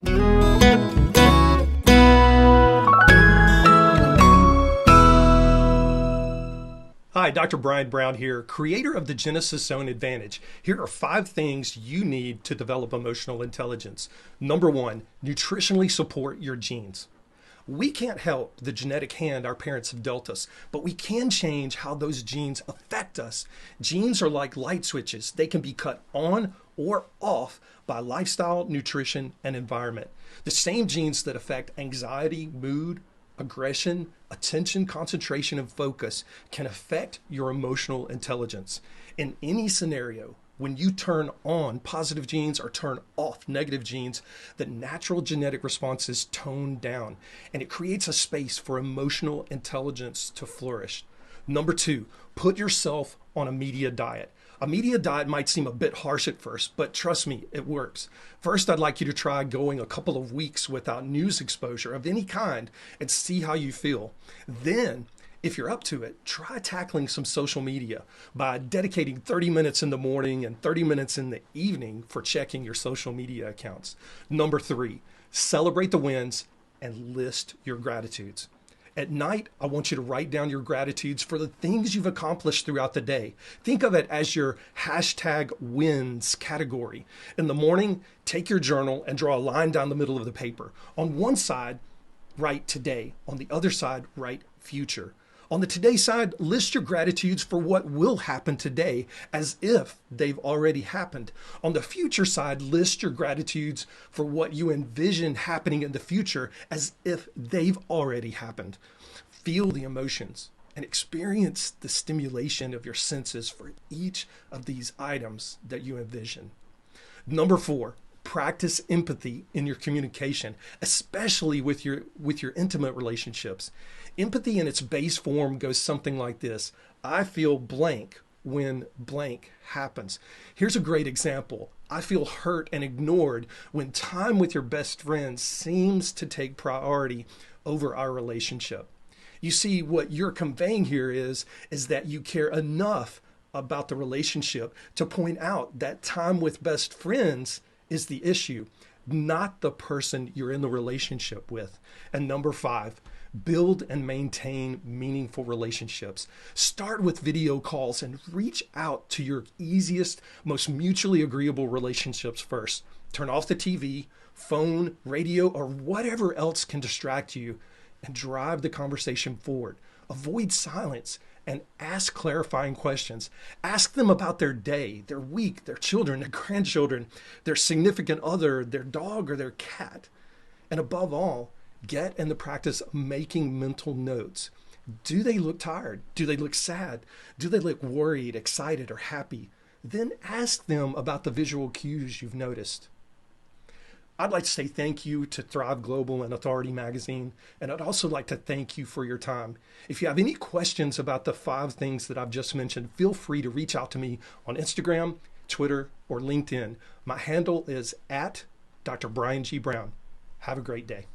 Hi, Dr. Brian Brown here, creator of the Genesis Zone Advantage. Here are 5 things you need to develop emotional intelligence. Number 1, nutritionally support your genes. We can't help the genetic hand our parents have dealt us, but we can change how those genes affect us. Genes are like light switches. They can be cut on or off by lifestyle, nutrition, and environment. The same genes that affect anxiety, mood, aggression, attention, concentration, and focus can affect your emotional intelligence. In any scenario, when you turn on positive genes or turn off negative genes, the natural genetic responses tone down, and it creates a space for emotional intelligence to flourish. Number 2, put yourself on a media diet. A media diet might seem a bit harsh at first, but trust me, it works. First, I'd like you to try going a couple of weeks without news exposure of any kind and see how you feel. Then, if you're up to it, try tackling some social media by dedicating 30 minutes in the morning and 30 minutes in the evening for checking your social media accounts. Number 3, celebrate the wins and list your gratitudes. At night, I want you to write down your gratitudes for the things you've accomplished throughout the day. Think of it as your #wins category. In the morning, take your journal and draw a line down the middle of the paper. On one side, write today. On the other side, write future. On the today side, list your gratitudes for what will happen today as if they've already happened. On the future side, list your gratitudes for what you envision happening in the future as if they've already happened. Feel the emotions and experience the stimulation of your senses for each of these items that you envision. Number 4, practice empathy in your communication, especially with your intimate relationships. Empathy in its base form goes something like this: I feel blank when blank happens. Here's a great example. I feel hurt and ignored when time with your best friend seems to take priority over our relationship. You see, what you're conveying here is that you care enough about the relationship to point out that time with best friends is the issue, not the person you're in the relationship with. And number 5, build and maintain meaningful relationships. Start with video calls and reach out to your easiest, most mutually agreeable relationships first. Turn off the TV, phone, radio, or whatever else can distract you and drive the conversation forward. Avoid silence and ask clarifying questions. Ask them about their day, their week, their children, their grandchildren, their significant other, their dog, or their cat. And above all, get in the practice of making mental notes. Do they look tired? Do they look sad? Do they look worried, excited, or happy? Then ask them about the visual cues you've noticed. I'd like to say thank you to Thrive Global and Authority Magazine, and I'd also like to thank you for your time. If you have any questions about the 5 things that I've just mentioned, feel free to reach out to me on Instagram, Twitter, or LinkedIn. My handle is @Dr. Brian G. Brown. Have a great day.